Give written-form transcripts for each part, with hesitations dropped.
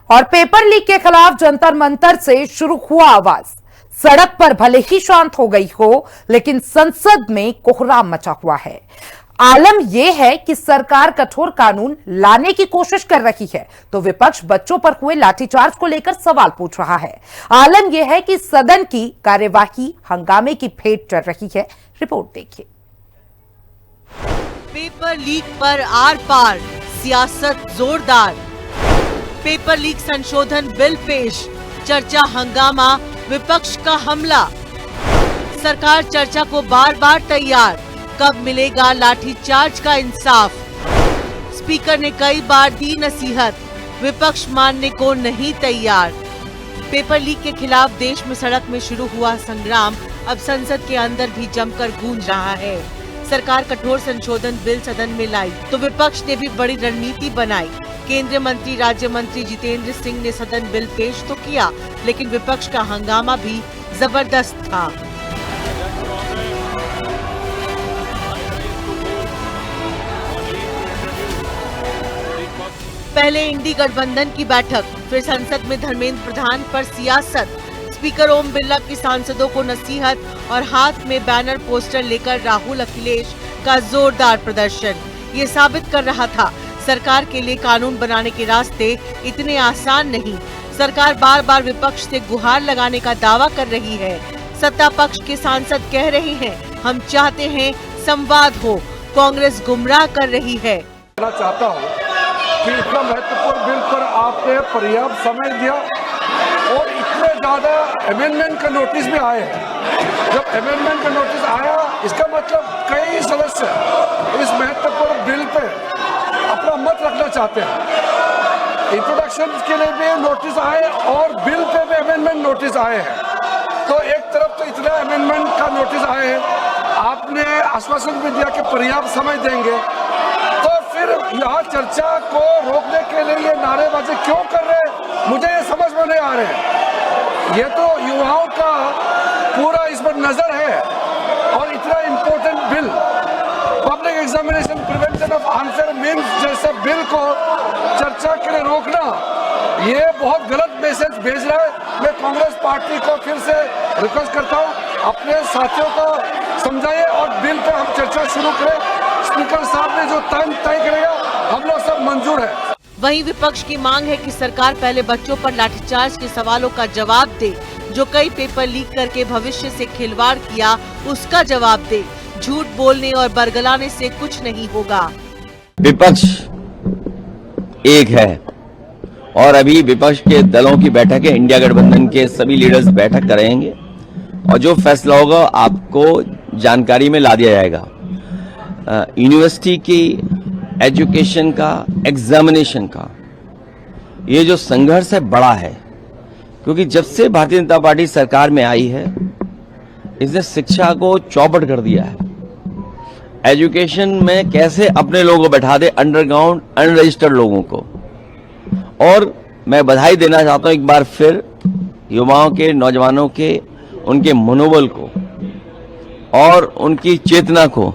और paper leak के खिलाफ जंतर मंतर से शुरू हुआ आवाज। सड़क पर भले ही शांत हो गई हो, लेकिन संसद में कोहराम मचा हुआ है। आलम यह है कि सरकार कठोर कानून लाने की कोशिश कर रही है, तो विपक्ष बच्चों पर हुए लाठीचार्ज को लेकर सवाल पूछ रहा है। आलम यह है कि सदन की कार्यवाही हंगामे की भेंट चढ़ रही है। रिपोर्ट देखिए। पेपर लीक पर आर पार, सियासत जोरदार। पेपर लीक संशोधन बिल पेश, चर्चा हंगामा, विपक्ष का हमला। सरकार चर्चा को बार बार तैयार, कब मिलेगा लाठीचार्ज का इंसाफ। स्पीकर ने कई बार दी नसीहत, विपक्ष मानने को नहीं तैयार। पेपर लीक के खिलाफ देश में सड़क में शुरू हुआ संग्राम अब संसद के अंदर भी जमकर गूंज रहा है। सरकार कठोर संशोधन बिल सदन में लाई तो विपक्ष ने भी बड़ी रणनीति बनाई। केंद्रीय मंत्री राज्य मंत्री जितेंद्र सिंह ने सदन बिल पेश तो किया, लेकिन विपक्ष का हंगामा भी जबरदस्त था। पहले इंडी गठबंधन की बैठक, फिर संसद में धर्मेंद्र प्रधान पर सियासत। स्पीकर ओम बिरला की सांसदों को नसीहत और हाथ में बैनर पोस्टर लेकर राहुल अखिलेश का जोरदार प्रदर्शन। ये साबित कर रहा था सरकार के लिए कानून बनाने के रास्ते इतने आसान नहीं। सरकार बार बार विपक्ष से गुहार लगाने का दावा कर रही है। सत्ता पक्ष के सांसद कह रहे हैं हम चाहते हैं संवाद हो, कांग्रेस गुमराह कर रही है। मैं चाहता हूँ कि इतना महत्वपूर्ण बिल पर आपने पर्याप्त समय दिया और इतने ज्यादा अमेंडमेंट का नोटिस भी आए हैं। जब अमेंडमेंट का नोटिस आया, इसका मतलब कई सदस्य इस महत्वपूर्ण बिल पे अपना मत रखना चाहते हैं। इंट्रोडक्शन के लिए भी नोटिस आए और बिल पे भी अमेंडमेंट नोटिस आए हैं। तो एक तरफ तो इतना अमेंडमेंट का नोटिस आए हैं, आपने आश्वासन भी दिया कि पर्याप्त समय देंगे, तो फिर यहाँ चर्चा को रोकने के लिए ये नारेबाजी क्यों कर रहे हैं, मुझे ये समझ में नहीं आ रहे हैं। ये तो युवाओं का पूरा इस पर नजर है और इतना important bill, public examination prevention of unfair means जैसे बिल को चर्चा के लिए रोकना, ये बहुत गलत मैसेज भेज रहा है। मैं कांग्रेस पार्टी को फिर से रिक्वेस्ट करता हूँ, अपने साथियों को समझाइए और बिल पर हम चर्चा शुरू करें। स्पीकर साहब ने जो टाइम तय करेगा, हम लोग सब मंजूर है। वहीं विपक्ष की मांग है कि सरकार पहले बच्चों पर लाठीचार्ज के सवालों का जवाब दे, जो कई पेपर लीक करके भविष्य से खिलवाड़ किया उसका जवाब दे। झूठ बोलने और बरगलाने से कुछ नहीं होगा। विपक्ष एक है और अभी विपक्ष के दलों की बैठक है, इंडिया गठबंधन के सभी लीडर्स बैठक करेंगे और जो फैसला होगा आपको जानकारी में ला दिया जाएगा। यूनिवर्सिटी की एजुकेशन का, एग्जामिनेशन का ये जो संघर्ष है बड़ा है, क्योंकि जब से भारतीय जनता पार्टी सरकार में आई है इसने शिक्षा को चौपट कर दिया है। एजुकेशन में कैसे अपने लोगों को बैठा दे, अंडरग्राउंड अनरजिस्टर्ड लोगों को। और मैं बधाई देना चाहता हूं एक बार फिर युवाओं के, नौजवानों के, उनके मनोबल को और उनकी चेतना को।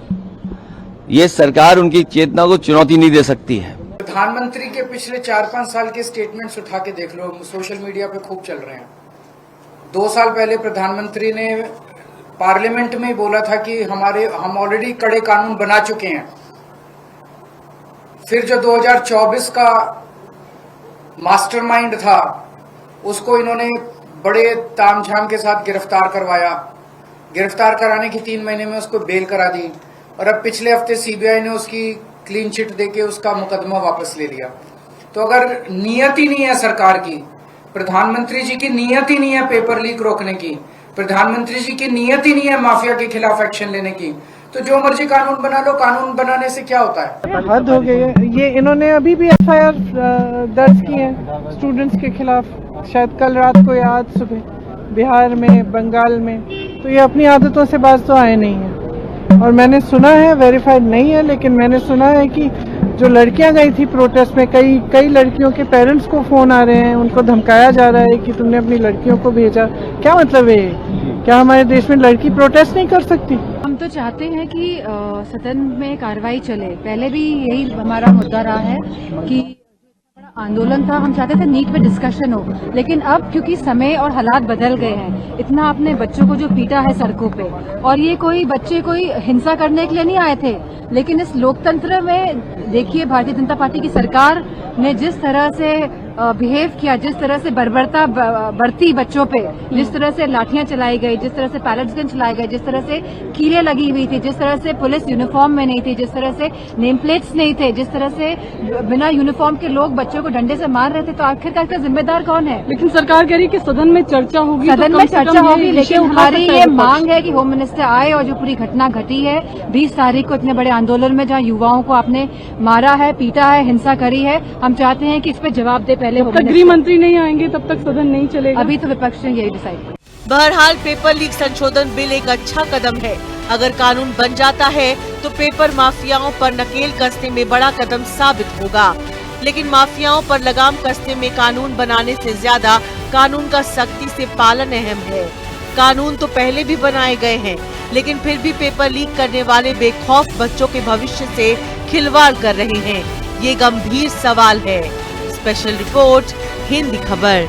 ये सरकार उनकी चेतना को चुनौती नहीं दे सकती है। प्रधानमंत्री के पिछले 4-5 साल के स्टेटमेंट्स उठा के देख लो, सोशल मीडिया पे खूब चल रहे हैं। 2 साल पहले प्रधानमंत्री ने पार्लियामेंट में बोला था कि हम ऑलरेडी कड़े कानून बना चुके हैं। फिर जो 2024 का मास्टरमाइंड था, उसको इन्होंने बड़े तामझाम के साथ गिरफ्तार करवाया। गिरफ्तार कराने की 3 महीने में उसको बेल करा दी और अब पिछले हफ्ते सीबीआई ने उसकी क्लीन चिट देके उसका मुकदमा वापस ले लिया। तो अगर नीयत ही नहीं है सरकार की, प्रधानमंत्री जी की नीयत ही नहीं है पेपर लीक रोकने की, प्रधानमंत्री जी की नीयत ही नहीं है माफिया के खिलाफ एक्शन लेने की, तो जो मर्जी कानून बना लो, कानून बनाने से क्या होता है? हद हो गई है। ये इन्होंने अभी भी एफआईआर दर्ज की है स्टूडेंट्स के खिलाफ, शायद कल रात को या आज सुबह, बिहार में, बंगाल में। तो ये अपनी आदतों से बाज तो आए नहीं है। और मैंने सुना है, वेरीफाइड नहीं है, लेकिन मैंने सुना है कि जो लड़कियां गई थी प्रोटेस्ट में, कई लड़कियों के पेरेंट्स को फोन आ रहे हैं, उनको धमकाया जा रहा है कि तुमने अपनी लड़कियों को भेजा। क्या मतलब है? क्या हमारे देश में लड़की प्रोटेस्ट नहीं कर सकती? हम तो चाहते हैं कि सदन में कार्रवाई चले। पहले भी यही हमारा मुद्दा रहा है कि बड़ा आंदोलन था, हम चाहते थे नीट पे डिस्कशन हो, लेकिन अब क्योंकि समय और हालात बदल गए हैं, इतना आपने बच्चों को जो पीटा है सड़कों पे, और ये कोई बच्चे कोई हिंसा करने के लिए नहीं आए थे, लेकिन इस लोकतंत्र में देखिए भारतीय जनता पार्टी की सरकार ने जिस तरह से बिहेव किया, जिस तरह से बर्बरता बरती बच्चों पे, जिस तरह से लाठियां चलाई गई, जिस तरह से पैलेट्स गन चलाए गए, जिस तरह से कीलें लगी हुई थी, जिस तरह से पुलिस यूनिफॉर्म में नहीं थी, जिस तरह से नेम प्लेट्स नहीं थे, जिस तरह से बिना यूनिफॉर्म के लोग बच्चों को डंडे से मार रहे थे, तो आखिरकार इसका जिम्मेदार कौन है? लेकिन सरकार कह रही है कि सदन में चर्चा होगी, सदन में चर्चा होगी, लेकिन हमारी ये मांग है कि होम मिनिस्टर आए और जो पूरी घटना घटी है 20 तारीख को इतने बड़े आंदोलन में, जहां युवाओं को आपने मारा है, पीटा है, हिंसा करी है, हम चाहते हैं कि इस पे जवाब दे पहले। गृह मंत्री नहीं आएंगे तब तक सदन नहीं चलेगा। अभी तो विपक्ष ने यही डिसाइड किया। बहरहाल पेपर लीक संशोधन बिल एक अच्छा कदम है। अगर कानून बन जाता है तो पेपर माफियाओं पर नकेल कसने में बड़ा कदम साबित होगा। लेकिन माफियाओं पर लगाम कसने में कानून बनाने से ज्यादा कानून का सख्ती से पालन अहम है। कानून तो पहले भी बनाए गए हैं, लेकिन फिर भी पेपर लीक करने वाले बेखौफ बच्चों के भविष्य से खिलवाड़ कर रहे हैं। ये गंभीर सवाल है। स्पेशल रिपोर्ट, हिंदी खबर।